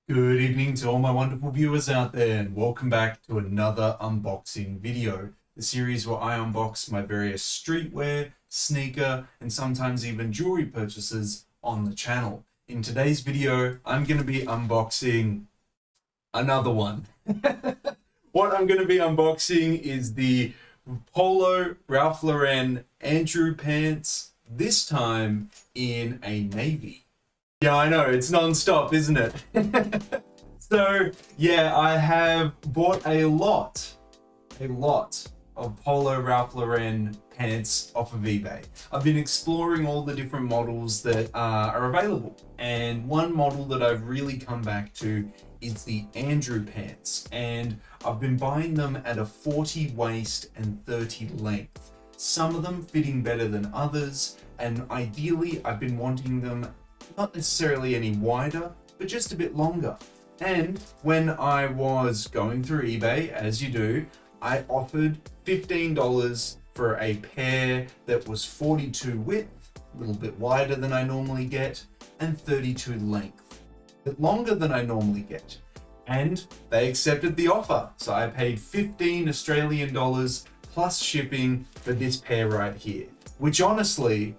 Good evening to all my wonderful viewers out there, and welcome back to another unboxing video. The series where I unbox my various streetwear, sneaker, and sometimes even jewelry purchases on the channel. In today's video, I'm going to be unboxing another one. What I'm going to be unboxing is the Polo Ralph Lauren Andrew pants, this time in a navy. Yeah, I know, it's non-stop, isn't it? So, yeah, I have bought a lot of Polo Ralph Lauren pants off of eBay. I've been exploring all the different models that are available, and one model that I've really come back to is the Andrew pants, and I've been buying them at a 40 waist and 30 length. Some of them fitting better than others, and ideally I've been wanting them not necessarily any wider, but just a bit longer. And when I was going through eBay, as you do, I offered $15 for a pair that was 42 width, a little bit wider than I normally get, and 32 length, a bit longer than I normally get. And they accepted the offer. So I paid 15 Australian dollars plus shipping for this pair right here, which honestly,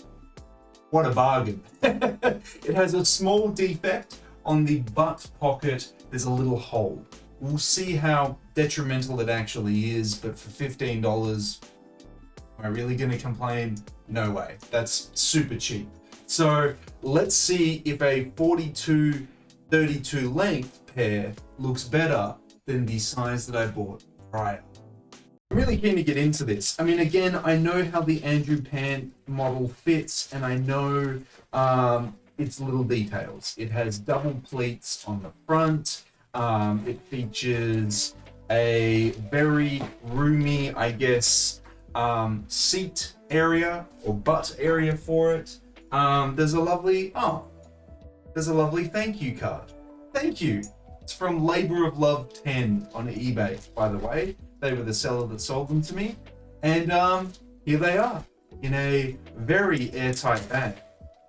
what a bargain. It has a small defect on the butt pocket. There's a little hole. We'll see how detrimental it actually is, but for $15, am I really gonna complain? No way, that's super cheap. So let's see if a 42-32 length pair looks better than the size that I bought prior. I'm really keen to get into this. I mean, again, I know how the Andrew pant model fits, and I know its little details. It has double pleats on the front. It features a very roomy, I guess, seat area or butt area for it. There's a lovely thank you card. Thank you. It's from Labor of Love 10 on eBay, by the way. They were the seller that sold them to me. And here they are in a very airtight bag.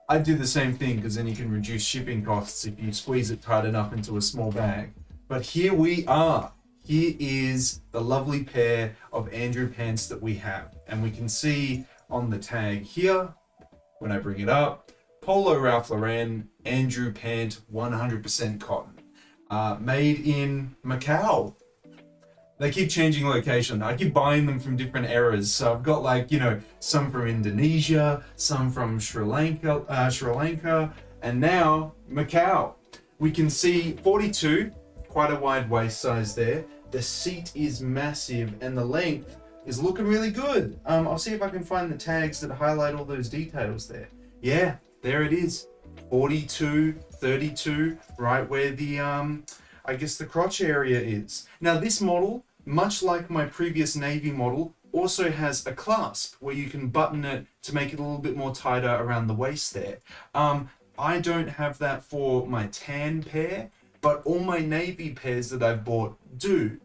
I do the same thing because then you can reduce shipping costs if you squeeze it tight enough into a small bag. But here we are. Here is the lovely pair of Andrew pants that we have. And we can see on the tag here, when I bring it up, Polo Ralph Lauren Andrew pant 100% cotton. Made in Macau. They keep changing location. I keep buying them from different eras. So I've got some from Indonesia, some from Sri Lanka, and now Macau. We can see 42, quite a wide waist size there. The seat is massive and the length is looking really good. I'll see if I can find the tags that highlight all those details there. Yeah, there it is. 42, 32, right where the, I guess the crotch area is. Now this model, much like my previous navy model, also has a clasp where you can button it to make it a little bit more tighter around the waist there. I don't have that for my tan pair, but all my navy pairs that I've bought do.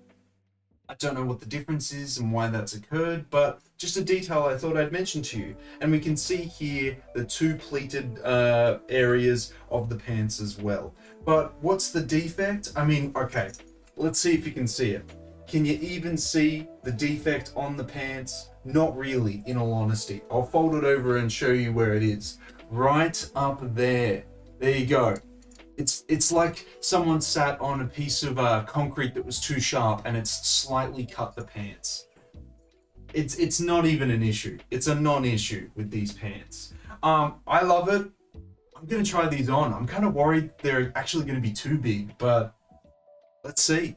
I don't know what the difference is and why that's occurred, but just a detail I thought I'd mention to you. And we can see here the two pleated areas of the pants as well. But what's the defect? I mean, okay, let's see if you can see it. Can you even see the defect on the pants? Not really, in all honesty. I'll fold it over and show you where it is. Right up there. There you go. It's like someone sat on a piece of concrete that was too sharp and it's slightly cut the pants. It's not even an issue. It's a non-issue with these pants. I love it. I'm gonna try these on. I'm kind of worried they're actually gonna be too big, but let's see.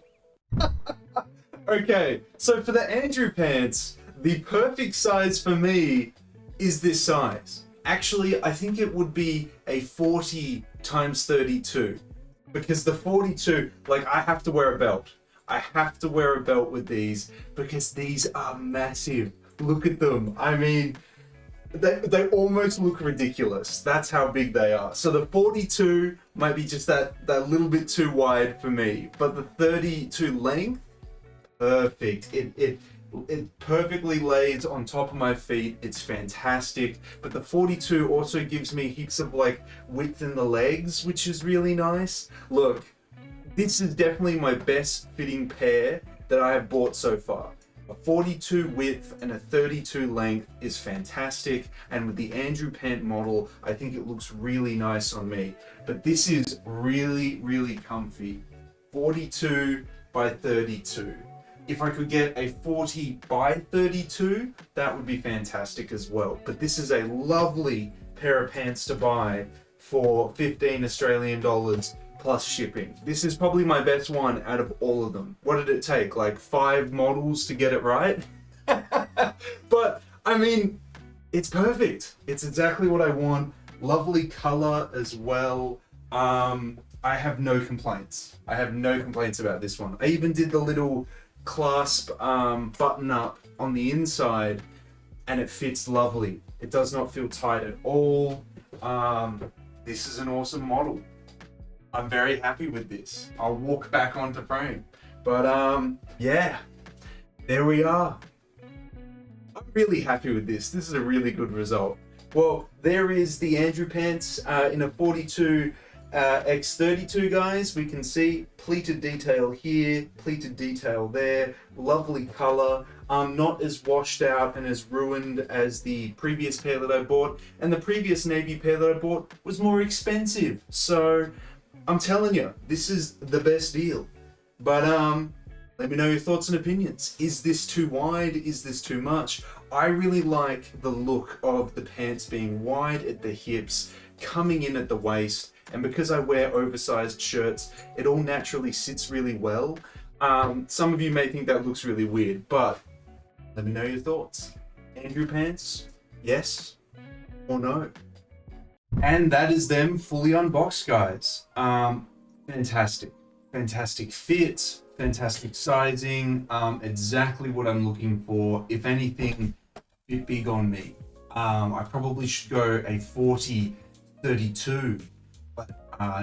Okay, so for the Andrew pants, the perfect size for me is this size. Actually, I think it would be a 40 times 32, because the 42, I have to wear a belt. I have to wear a belt with these because these are massive. Look at them. I mean, they almost look ridiculous. That's how big they are. So the 42 might be just that little bit too wide for me, but the 32 length, perfect. It perfectly lays on top of my feet. It's fantastic. But the 42 also gives me heaps of width in the legs, which is really nice. Look, This is definitely my best fitting pair that I have bought so far. A 42 width and a 32 length is fantastic, and with the Andrew pant model, I think it looks really nice on me. But this is really, really comfy. 42 by 32. If I could get a 40 by 32, that would be fantastic as well. But this is a lovely pair of pants to buy for 15 Australian dollars plus shipping. This is probably my best one out of all of them. What did it take? Like 5 models to get it right? But I mean, it's perfect. It's exactly what I want. Lovely color as well. I have no complaints. I have no complaints about this one. I even did the little clasp button up on the inside, and it fits lovely. It does not feel tight at all. This is an awesome model. I'm very happy with this. I'll walk back onto frame. But yeah, there we are. I'm really happy with this. This is a really good result. Well, there is the Andrew pants in a 42 x32, guys. We can see pleated detail here, pleated detail there, lovely color. Not as washed out and as ruined as the previous pair that I bought, and the previous navy pair that I bought was more expensive. So I'm telling you, this is the best deal. But let me know your thoughts and opinions. Is this too wide? Is this too much? I really like the look of the pants being wide at the hips, coming in at the waist, and because I wear oversized shirts, it all naturally sits really well. Some of you may think that looks really weird, but let me know your thoughts. Andrew pants, yes or no? And that is them fully unboxed, guys. Fantastic. Fantastic fit, fantastic sizing, exactly what I'm looking for. If anything, a bit big on me. I probably should go a 40-32, but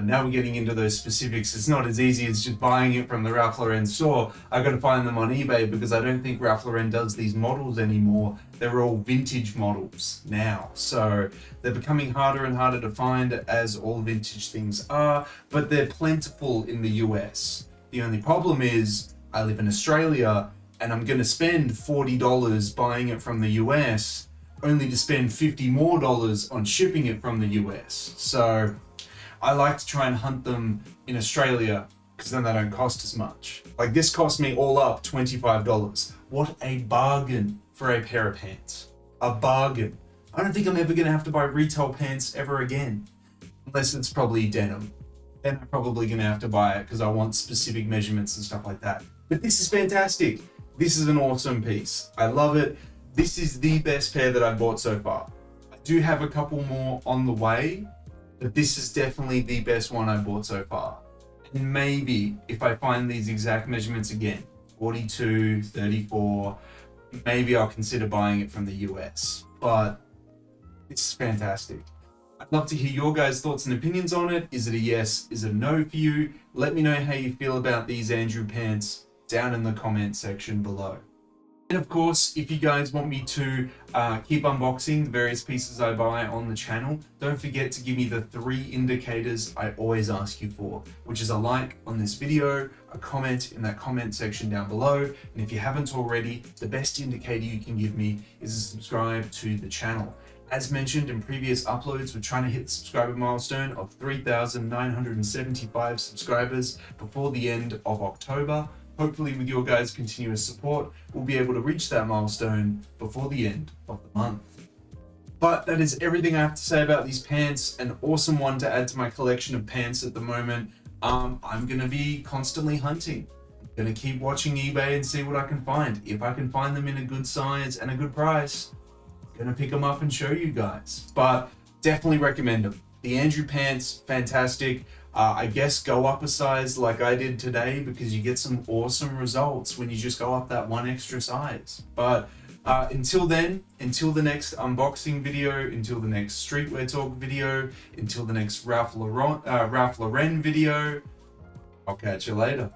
now we're getting into those specifics. It's not as easy as just buying it from the Ralph Lauren store. I got to find them on eBay because I don't think Ralph Lauren does these models anymore. They're all vintage models now, so they're becoming harder and harder to find, as all vintage things are, but they're plentiful in the US. The only problem is I live in Australia and I'm going to spend $40 buying it from the US, only to spend $50 more on shipping it from the US. So I like to try and hunt them in Australia because then they don't cost as much. Like this cost me all up $25. What a bargain for a pair of pants. A bargain. I don't think I'm ever gonna have to buy retail pants ever again. Unless it's probably denim. Then I'm probably gonna have to buy it because I want specific measurements and stuff like that. But this is fantastic. This is an awesome piece. I love it. This is the best pair that I've bought so far. I do have a couple more on the way, but this is definitely the best one I bought so far. And maybe if I find these exact measurements again, 42, 34, maybe I'll consider buying it from the US. But it's fantastic. I'd love to hear your guys' thoughts and opinions on it. Is it a yes? Is it a no for you? Let me know how you feel about these Andrew pants down in the comment section below. And of course, if you guys want me to keep unboxing the various pieces I buy on the channel, don't forget to give me the 3 indicators I always ask you for, which is a like on this video, a comment in that comment section down below, and if you haven't already, the best indicator you can give me is to subscribe to the channel. As mentioned in previous uploads, we're trying to hit the subscriber milestone of 3,975 subscribers before the end of October. Hopefully with your guys' continuous support, we'll be able to reach that milestone before the end of the month. But that is everything I have to say about these pants. An awesome one to add to my collection of pants at the moment. I'm going to be constantly hunting. I'm going to keep watching eBay and see what I can find. If I can find them in a good size and a good price, I'm going to pick them up and show you guys. But definitely recommend them. The Andrew pants, fantastic. I guess go up a size like I did today because you get some awesome results when you just go up that 1 extra size. But until then, until the next unboxing video, until the next streetwear talk video, until the next Ralph Lauren video, I'll catch you later.